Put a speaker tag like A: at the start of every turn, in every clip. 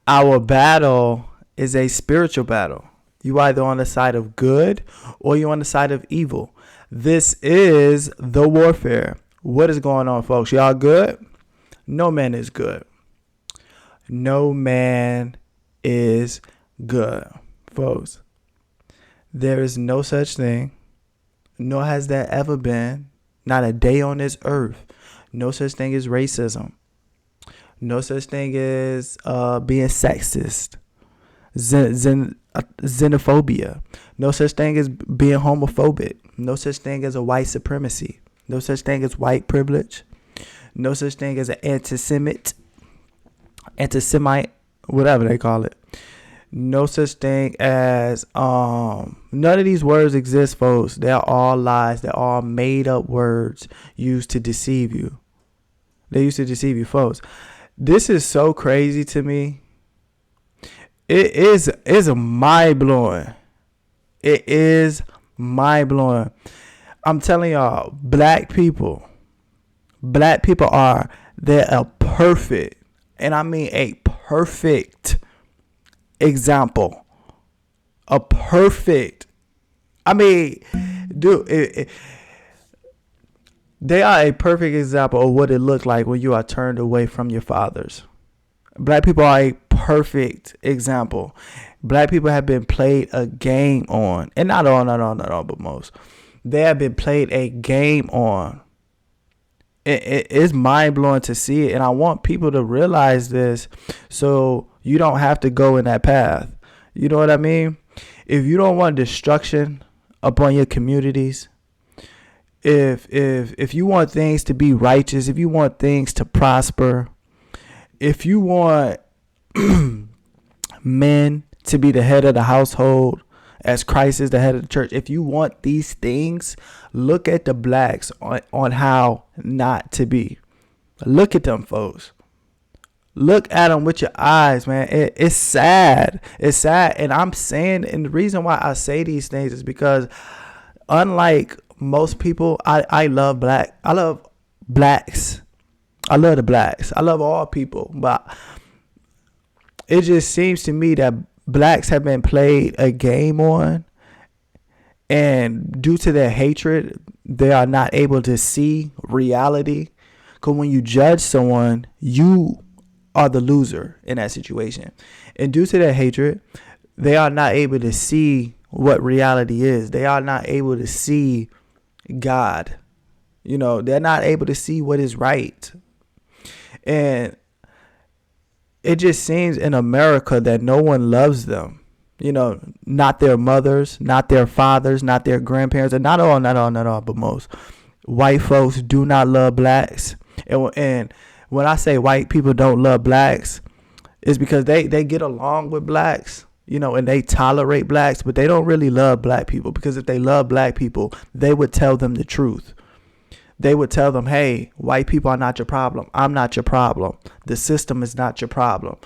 A: Our battle is a spiritual battle. You either on the side of good or you on the side of evil. This is the warfare. What is going on, folks? Y'all good? No man is good. No man is good, folks. There is no such thing, nor has there ever been, not a day on this earth, no such thing as racism. No such thing as being sexist, xenophobia. No such thing as being homophobic. No such thing as a white supremacy. No such thing as white privilege. No such thing as an antisemite, whatever they call it. No such thing as none of these words exist, folks. They're all lies. They're all made up words used to deceive you. They used to deceive you, folks. This is so crazy to me. It is mind blowing. It is mind blowing. I'm telling y'all, black people they're a perfect, and I mean a perfect example. A perfect. I mean, dude, they are a perfect example of what it looks like when you are turned away from your fathers. Black people are a perfect example. Black people have been played a game on. And not all, but most. They have been played a game on. It's mind-blowing to see it. And I want people to realize this so you don't have to go in that path. You know what I mean? If you don't want destruction upon your communities, if you want things to be righteous, if you want things to prosper, if you want men to be the head of the household as Christ is the head of the church, if you want these things, look at the blacks on how not to be. Look at them, folks. Look at them with your eyes, man. It's sad. It's sad. And I'm saying, and the reason why I say these things is because unlike most people, I love black. I love blacks. I love the blacks. I love all people. But it just seems to me that blacks have been played a game on. And due to their hatred, they are not able to see reality. Because when you judge someone, you are the loser in that situation. And due to their hatred, they are not able to see what reality is. They are not able to see God. You know, they're not able to see what is right. And it just seems in America that no one loves them. You know, not their mothers, not their fathers, not their grandparents, and not all, but most. White folks do not love blacks. And when I say white people don't love blacks, it's because they get along with blacks, you know, and they tolerate blacks, but they don't really love black people, because if they love black people, they would tell them the truth. They would tell them, hey, white people are not your problem. I'm not your problem. The system is not your problem.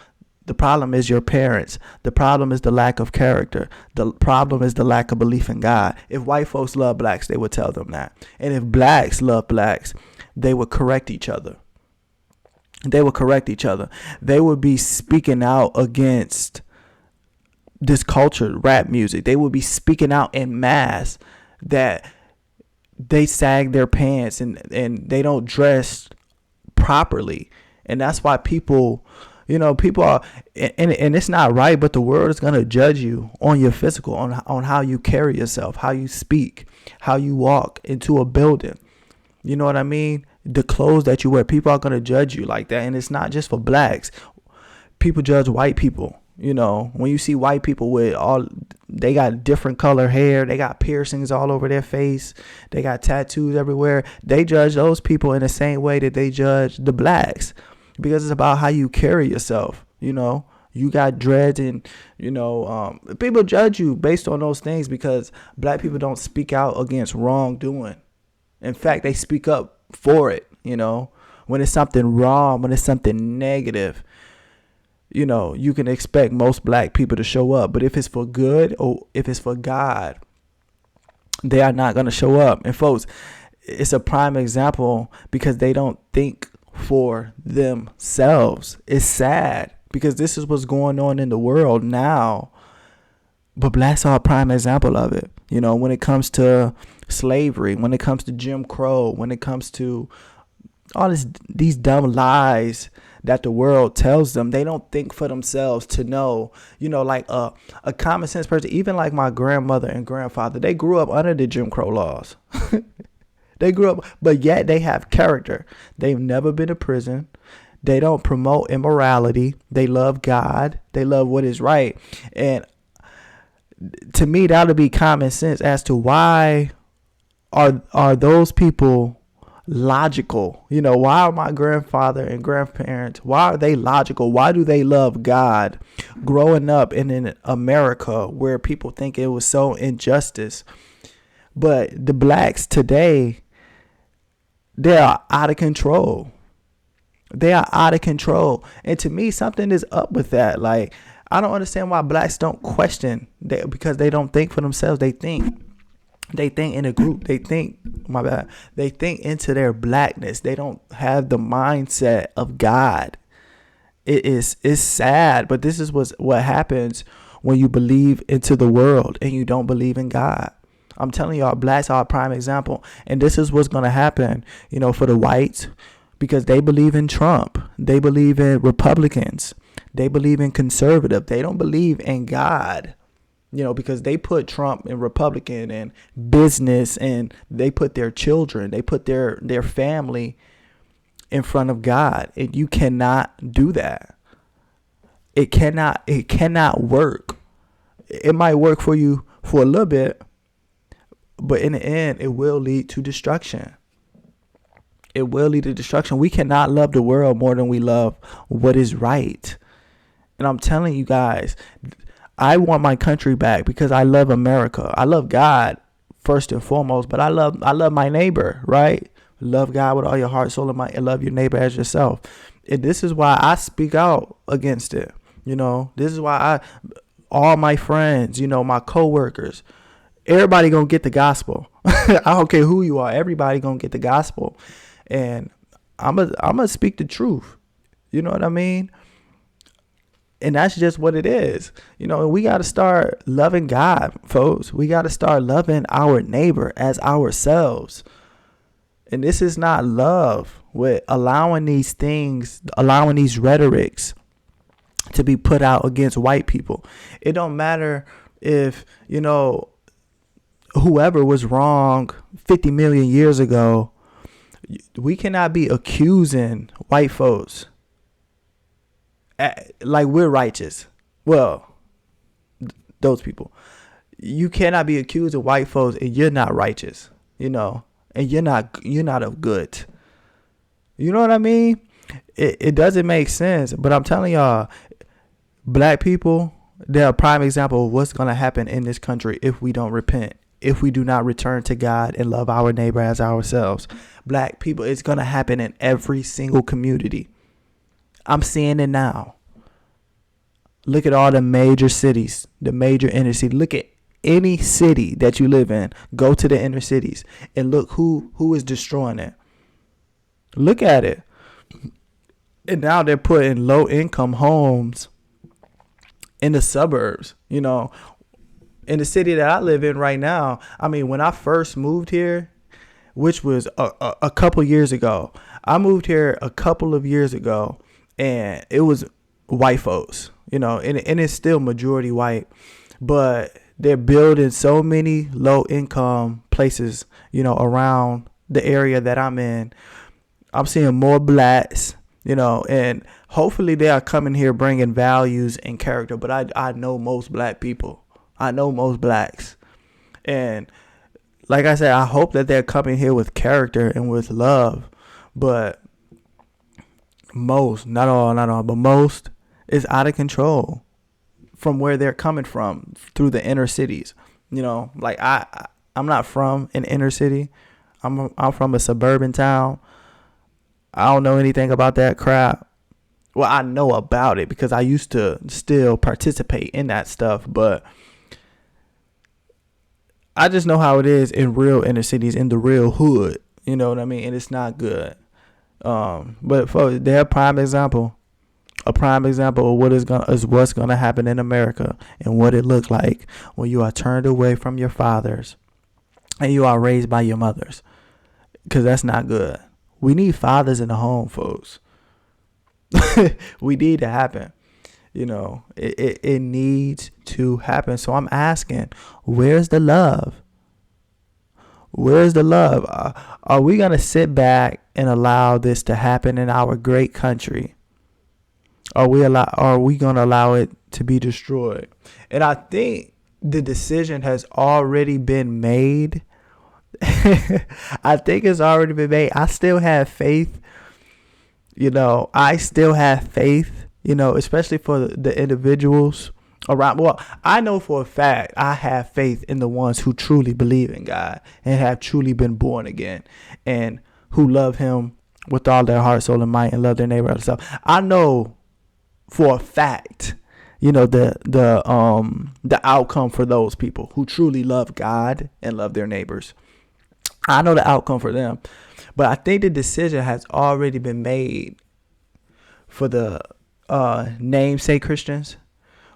A: The problem is your parents. The problem is the lack of character. The problem is the lack of belief in God. If white folks love blacks, they would tell them that. And if blacks love blacks, they would correct each other. They would correct each other. They would be speaking out against this culture, rap music. They would be speaking out en masse that they sag their pants and they don't dress properly. And that's why people, you know, people are, and it's not right, but the world is going to judge you on your physical, on how you carry yourself, how you speak, how you walk into a building. You know what I mean? The clothes that you wear, people are going to judge you like that. And it's not just for blacks. People judge white people. You know, when you see white people with they got different color hair, they got piercings all over their face, they got tattoos everywhere. They judge those people in the same way that they judge the blacks, because it's about how you carry yourself. You know, you got dreads and, you know, people judge you based on those things because black people don't speak out against wrongdoing. In fact, they speak up for it, you know, when it's something wrong, when it's something negative. You know, you can expect most black people to show up. But if it's for good or if it's for God, they are not going to show up. And folks, it's a prime example because they don't think for themselves. It's sad. because this is what's going on in the world now. But blacks are a prime example of it. You know, when it comes to slavery, when it comes to Jim Crow, when it comes to all these dumb lies that the world tells them, they don't think for themselves to know. You know, like a common sense person, even like my grandmother and grandfather, they grew up under the Jim Crow laws. They grew up, but yet they have character. They've never been to prison. They don't promote immorality. They love God. They love what is right. And to me, that would be common sense as to why are those people logical? You know, why are my grandfather and grandparents, why are they logical? Why do they love God growing up in America where people think it was so injustice? But the blacks today, they are out of control. They are out of control. And to me, something is up with that. Like, I don't understand why blacks don't question because they don't think for themselves. They think in a group. They think into their blackness. They don't have the mindset of God. It's sad, but this is what happens when you believe into the world and you don't believe in God. I'm telling y'all, blacks are a prime example. And this is what's going to happen, you know, for the whites, because they believe in Trump. They believe in Republicans. They believe in conservative. They don't believe in God, you know, because they put Trump and Republican and business, and they put their children, they put their family in front of God. And you cannot do that. It cannot work. It might work for you for a little bit, but in the end, it will lead to destruction. It will lead to destruction. We cannot love the world more than we love what is right. And I'm telling you guys, I want my country back because I love America. I love God first and foremost, but I love my neighbor, right? Love God with all your heart, soul, and mind, and love your neighbor as yourself. And this is why I speak out against it. You know, this is why all my friends, you know, my coworkers, everybody gonna get the gospel. I don't care who you are. Everybody gonna get the gospel. And I'm gonna speak the truth. You know what I mean? And that's just what it is. You know, we got to start loving God, folks. We got to start loving our neighbor as ourselves. And this is not love with allowing these things, allowing these rhetorics to be put out against white people. It don't matter if, you know, whoever was wrong 50 million years ago. We cannot be accusing white folks like we're righteous. Well, those people. You cannot be accused of white folks and you're not righteous, you know, and you're not of good. You know what I mean? It doesn't make sense, but I'm telling y'all, black people, they're a prime example of what's going to happen in this country if we don't repent. If we do not return to God and love our neighbor as ourselves. Black people, it's going to happen in every single community. I'm seeing it now. Look at all the major cities, the major inner city. Look at any city that you live in. Go to the inner cities and look who is destroying it. Look at it. And now they're putting low income homes in the suburbs, you know. In the city that I live in right now, I mean, when I first moved here, which was a couple years ago, I moved here a couple of years ago, and it was white folks, you know, and it's still majority white, but they're building so many low income places, you know, around the area that I'm in. I'm seeing more blacks, you know, and hopefully they are coming here bringing values and character, but I know most black people. I know most blacks. And like I said, I hope that they're coming here with character and with love. But most, not all, but most is out of control from where they're coming from through the inner cities. You know, like I'm not from an inner city. I'm from a suburban town. I don't know anything about that crap. Well, I know about it because I used to still participate in that stuff, but I just know how it is in real inner cities, in the real hood. You know what I mean? And it's not good. But folks, they're a prime example A prime example of what's gonna happen in America and what it looked like when you are turned away from your fathers and you are raised by your mothers, because that's not good. We need fathers in the home, folks. We need to happen. It needs to happen. So I'm asking, where's the love? Where's the love? Are we going to sit back and allow this to happen in our great country? Are we going to allow it to be destroyed? And I think the decision has already been made. I think it's already been made. I still have faith. I still have faith, especially for the individuals around. Well, I know for a fact I have faith in the ones who truly believe in God and have truly been born again and who love him with all their heart, soul, and might and love their neighbor as themselves. I know for a fact, the outcome for those people who truly love God and love their neighbors. I know the outcome for them. But I think the decision has already been made for the namesake Christians,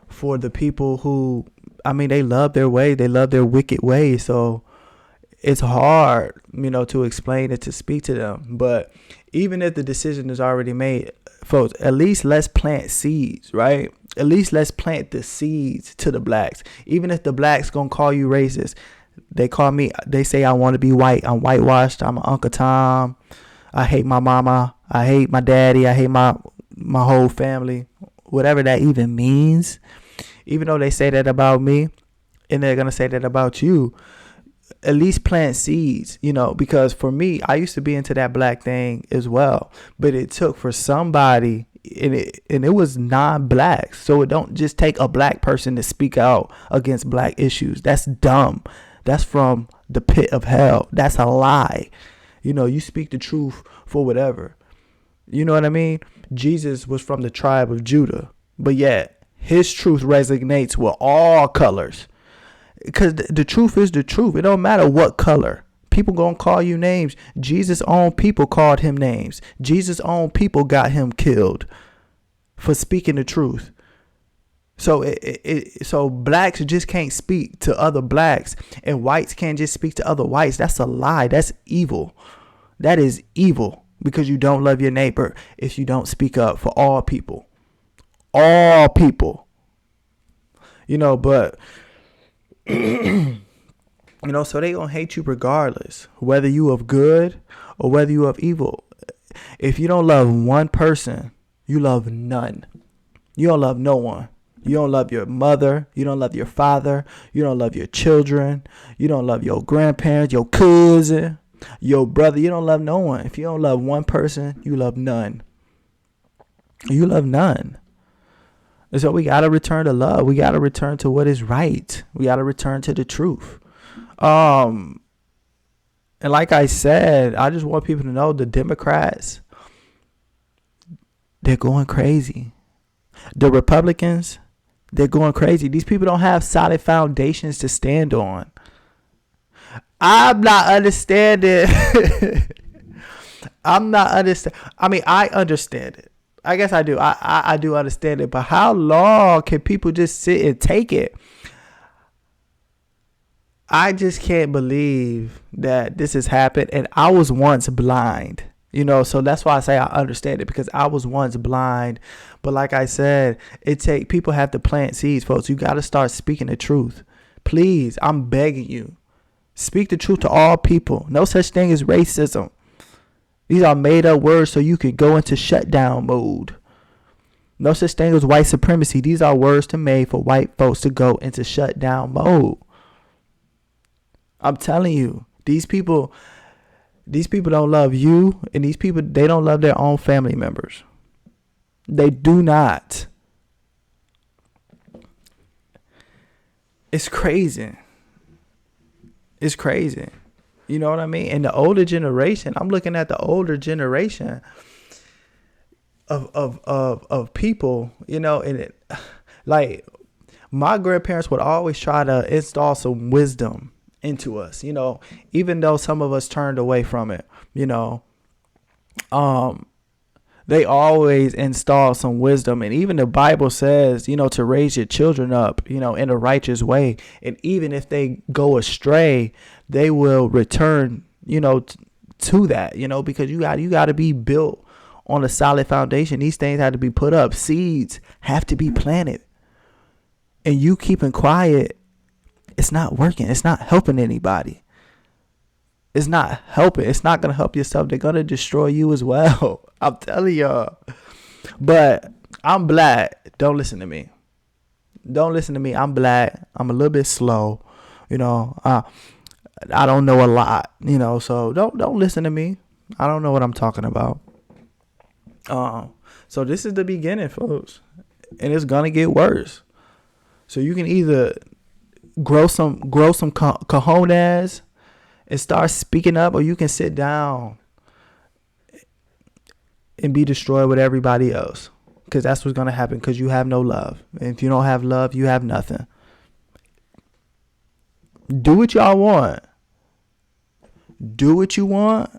A: for the people who, they love their way. They love their wicked ways. So it's hard, to explain it, to speak to them. But even if the decision is already made, folks, at least let's plant seeds, right? At least let's plant the seeds to the blacks. Even if the blacks going to call you racist. They say I want to be white. I'm whitewashed. I'm an Uncle Tom. I hate my mama. I hate my daddy. I hate my whole family. Whatever that even means. Even though they say that about me and they're going to say that about you, at least plant seeds, because for me, I used to be into that black thing as well. But it took for somebody, and it was non-black. So it don't just take a black person to speak out against black issues. That's dumb. That's from the pit of hell. That's a lie. You speak the truth for whatever. You know what I mean? Jesus was from the tribe of Judah, but yet his truth resonates with all colors. Because the truth is the truth. It don't matter what color. People gonna call you names. Jesus' own people called him names. Jesus' own people got him killed for speaking the truth. So so blacks just can't speak to other blacks, and whites can't just speak to other whites. That's a lie. That's evil. That is evil, because you don't love your neighbor if you don't speak up for all people. All people. But so they gonna hate you regardless, whether you of good or whether you of evil. If you don't love one person, you love none. You don't love no one. You don't love your mother. You don't love your father. You don't love your children. You don't love your grandparents, your cousin, your brother. You don't love no one. If you don't love one person, you love none. You love none. And so we got to return to love. We got to return to what is right. We got to return to the truth. And like I said, I just want people to know the Democrats, they're going crazy. The Republicans, they're going crazy. These people don't have solid foundations to stand on. I'm not understanding. I understand it. I guess I do. I do understand it. But how long can people just sit and take it? I just can't believe that this has happened. And I was once blind. So that's why I say I understand it, because I was once blind. But like I said, people have to plant seeds, folks. You got to start speaking the truth. Please, I'm begging you. Speak the truth to all people. No such thing as racism. These are made up words so you can go into shutdown mode. No such thing as white supremacy. These are words made for white folks to go into shutdown mode. I'm telling you, these people don't love you, and these people, they don't love their own family members. They do not. It's crazy. It's crazy. You know what I mean? And the older generation, I'm looking at the older generation of people, and it, like, my grandparents would always try to install some wisdom into us, even though some of us turned away from it, They always install some wisdom. And even the Bible says, to raise your children up, in a righteous way. And even if they go astray, they will return, to that, because you got to be built on a solid foundation. These things have to be put up. Seeds have to be planted. And you keeping quiet, it's not working. It's not helping anybody. It's not helping. It's not going to help yourself. They're going to destroy you as well. I'm telling y'all. But I'm black. Don't listen to me. Don't listen to me. I'm black. I'm a little bit slow. I don't know a lot. So don't listen to me. I don't know what I'm talking about. So this is the beginning, folks. And it's going to get worse. So you can either grow some cojones and start speaking up, or you can sit down and be destroyed with everybody else, because that's what's going to happen, because you have no love. And if you don't have love, you have nothing. Do what y'all want. Do what you want,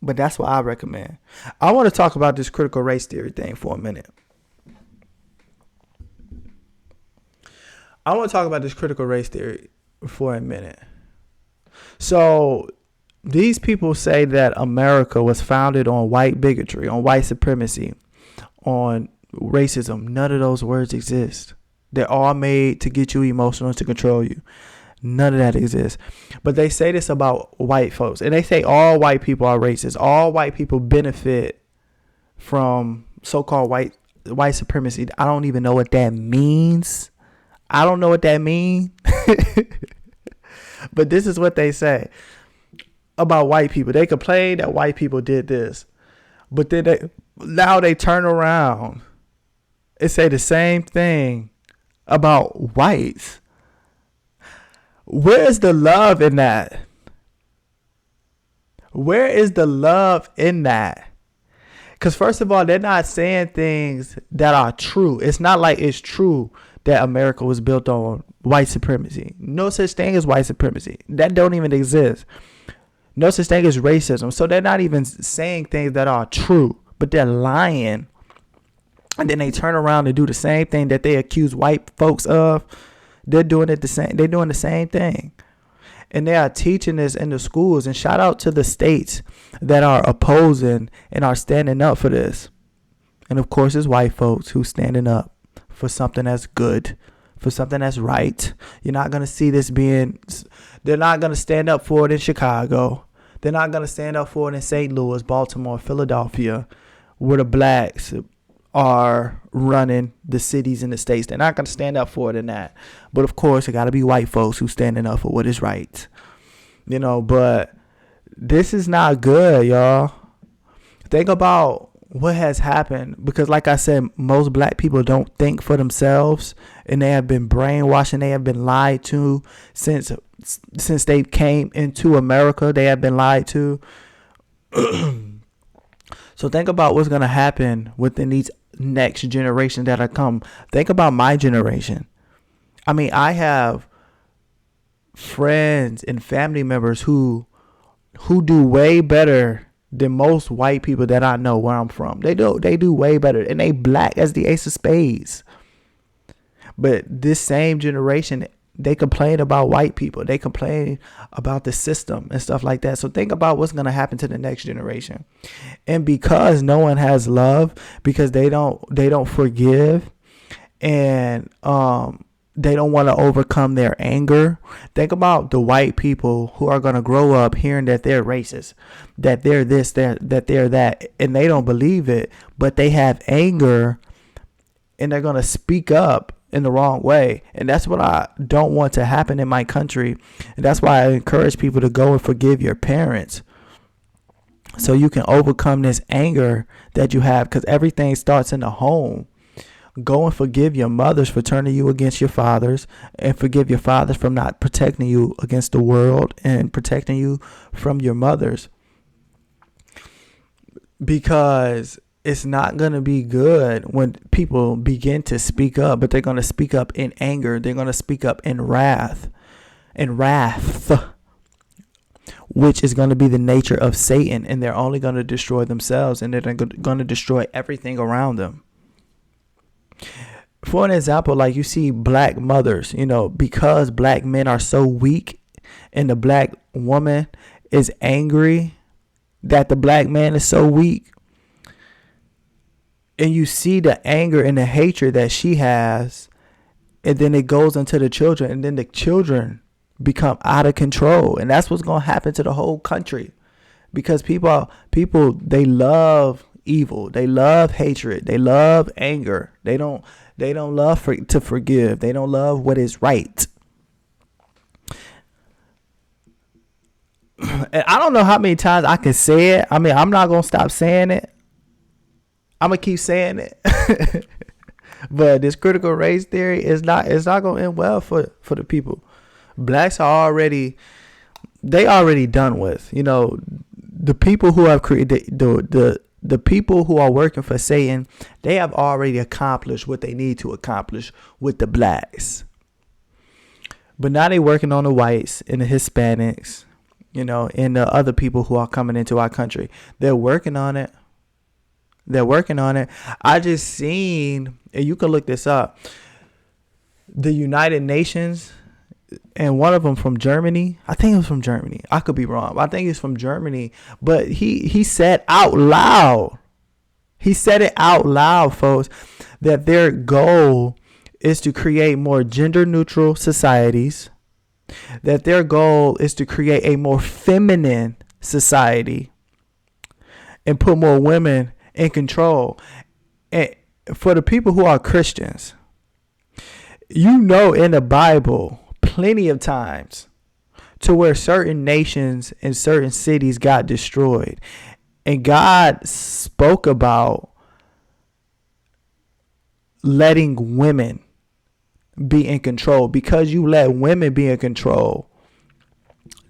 A: but that's what I recommend. I want to talk about this critical race theory thing for a minute. So these people say that America was founded on white bigotry, on white supremacy, on racism. None of those words exist. They're all made to get you emotional, to control you. None of that exists. But they say this about white folks. And they say all white people are racist. All white people benefit from so-called white supremacy. I don't even know what that means. I don't know what that means. But this is what they say about white people. They complain that white people did this. But then now they turn around and say the same thing about whites. Where is the love in that? Where is the love in that? Because first of all, they're not saying things that are true. It's not like it's true that America was built on white supremacy. No such thing as white supremacy. That don't even exist. No such thing as racism. So they're not even saying things that are true, but they're lying. And then they turn around and do the same thing that they accuse white folks of. They're doing it the same. They're doing the same thing. And they are teaching this in the schools. And shout out to the states that are opposing and are standing up for this. And of course, it's white folks who's standing up for something that's good, for something that's right. You're not going to see this they're not going to stand up for it in Chicago. They're not going to stand up for it in St. Louis, Baltimore, Philadelphia, where the blacks are running the cities in the states. They're not going to stand up for it in that. But of course, it got to be white folks who's standing up for what is right. But this is not good, y'all. Think about what has happened, because like I said, most black people don't think for themselves, and they have been brainwashed and they have been lied to since they came into America. They have been lied to. So think about what's going to happen within these next generations that are come. Think about my generation. I mean, I have friends and family members who do way better than most white people that I know where I'm from. They do way better, and they black as the ace of spades. But this same generation, they complain about white people. They complain about the system and stuff like that. So think about what's going to happen to the next generation. And because no one has love, because they don't forgive, and they don't want to overcome their anger. Think about the white people who are going to grow up hearing that they're racist, that they're this, that they're that, and they don't believe it, but they have anger, and they're going to speak up in the wrong way. And that's what I don't want to happen in my country. And that's why I encourage people to go and forgive your parents, so you can overcome this anger that you have, because everything starts in the home. Go and forgive your mothers for turning you against your fathers, and forgive your fathers from not protecting you against the world and protecting you from your mothers. Because it's not going to be good when people begin to speak up, but they're going to speak up in anger. They're going to speak up in wrath. which is going to be the nature of Satan, and they're only going to destroy themselves, and they're going to destroy everything around them. For an example, like you see black mothers, because black men are so weak and the black woman is angry that the black man is so weak, and you see the anger and the hatred that she has, and then it goes into the children, and then the children become out of control, and that's what's going to happen to the whole country, because people they love evil, they love hatred, they love anger, they don't love to forgive, they don't love what is right. And I don't know how many times I can say it. I mean, I'm not gonna stop saying it. I'm gonna keep saying it. But this critical race theory is not gonna end well for the people. Blacks are already done with. The people who have created the people who are working for Satan, they have already accomplished what they need to accomplish with the blacks. But now they're working on the whites and the Hispanics, and the other people who are coming into our country. They're working on it. I just seen, and you can look this up, the United Nations, and one of them from Germany. I think it was from Germany. I could be wrong. I think it's from Germany. But he said out loud. He said it out loud, folks, that their goal is to create more gender neutral societies. That their goal is to create a more feminine society and put more women in control. And for the people who are Christians, in the Bible, plenty of times to where certain nations and certain cities got destroyed, and God spoke about letting women be in control. Because you let women be in control,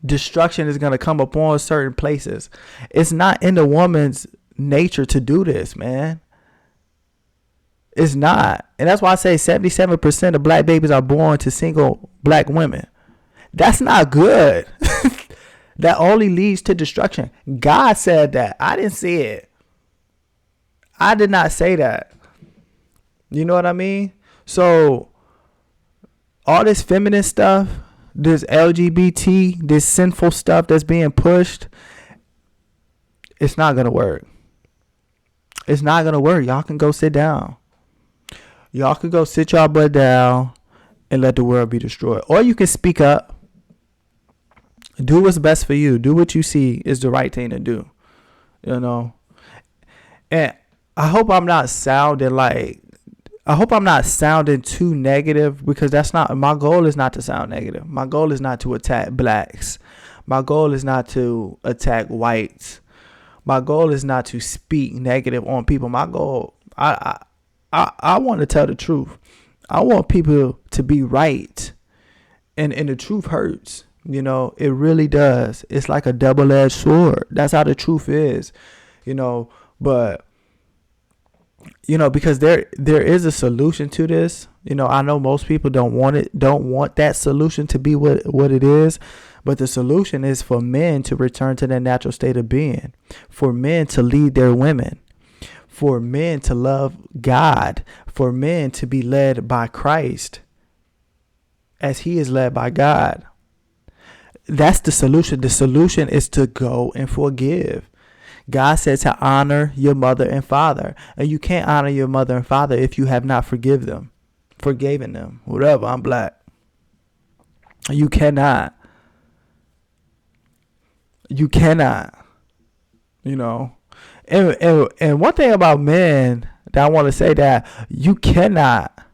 A: destruction is going to come upon certain places. It's not in the woman's nature to do this, man. It's not. And that's why I say 77% of black babies are born to single black women. That's not good. That only leads to destruction. God said that. I didn't say it. I did not say that. You know what I mean? So all this feminine stuff, this LGBT, this sinful stuff that's being pushed, it's not going to work. It's not going to work. Y'all can go sit down. Y'all can go sit y'all butt down and let the world be destroyed. Or you can speak up. Do what's best for you. Do what you see is the right thing to do. And I hope I'm not sounding too negative, because that's not my goal. Is not to sound negative. My goal is not to attack blacks. My goal is not to attack whites. My goal is not to speak negative on people. My goal, I want to tell the truth. I want people to be right. And the truth hurts. It really does. It's like a double-edged sword. That's how the truth is. But because there is a solution to this. I know most people don't want that solution to be what it is. But the solution is for men to return to their natural state of being, for men to lead their women, for men to love God, for men to be led by Christ as he is led by God. That's the solution. The solution is to go and forgive. God said to honor your mother and father. And you can't honor your mother and father if you have not forgiven them. Whatever, I'm black. You cannot. You cannot. And one thing about men that I want to say, that you cannot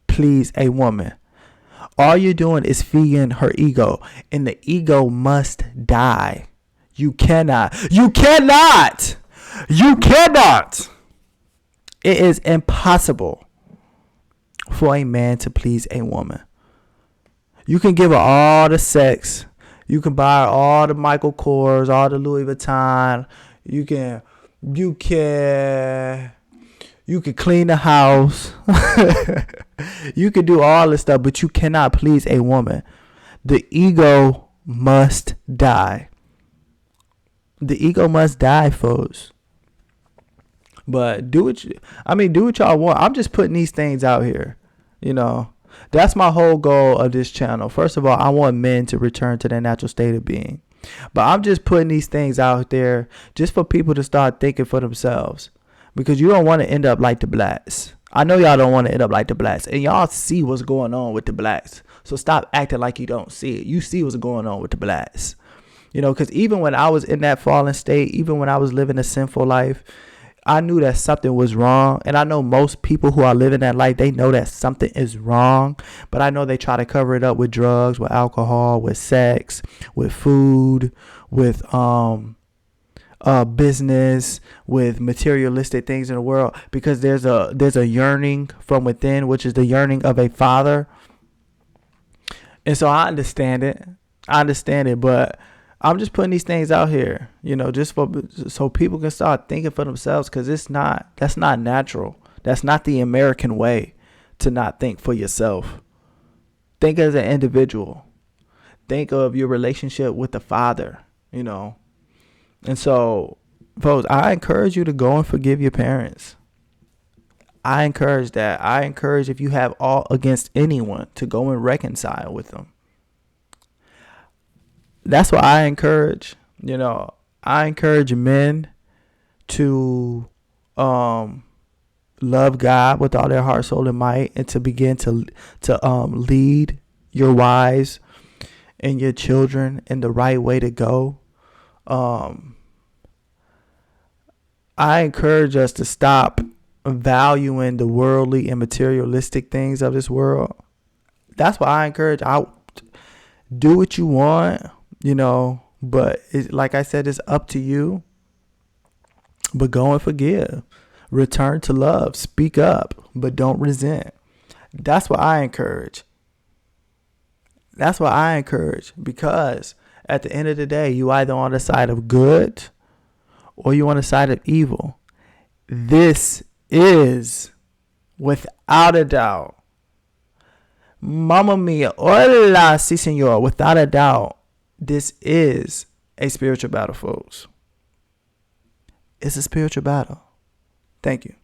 A: please a woman. All you're doing is feeding her ego, and the ego must die. You cannot. It is impossible for a man to please a woman. You can give her all the sex. You can buy her all the Michael Kors, all the Louis Vuitton. You can clean the house. You can do all this stuff, but you cannot please a woman. The ego must die. The ego must die, folks. But do what y'all want. I'm just putting these things out here. You know, that's my whole goal of this channel. First of all, I want men to return to their natural state of being. But I'm just putting these things out there just for people to start thinking for themselves. Because you don't want to end up like the blacks. I know y'all don't want to end up like the blacks. And y'all see what's going on with the blacks. So stop acting like you don't see it. You see what's going on with the blacks. You know, because even when I was in that fallen state, even when I was living a sinful life, I knew that something was wrong. And I know most people who are living that life, they know that something is wrong. But I know they try to cover it up with drugs, with alcohol, with sex, with food, with business, with materialistic things in the world. Because there's a yearning from within, which is the yearning of a father. And so I understand it. But I'm just putting these things out here, you know, just so people can start thinking for themselves, because that's not natural. That's not the American way to not think for yourself. Think as an individual. Think of your relationship with the Father, you know. And so, folks, I encourage you to go and forgive your parents. I encourage that. I encourage, if you have aught against anyone, to go and reconcile with them. That's what I encourage. You know, I encourage men to love God with all their heart, soul, and might, and to begin to lead your wives and your children in the right way to go. I encourage us to stop valuing the worldly and materialistic things of this world. That's what I encourage. Do what you want. You know, but like I said, it's up to you. But go and forgive. Return to love. Speak up, but don't resent. That's what I encourage. Because at the end of the day, you either on the side of good or you on the side of evil. This is, without a doubt, Mamma mia, hola, si senor, without a doubt, this is a spiritual battle, folks. It's a spiritual battle. Thank you.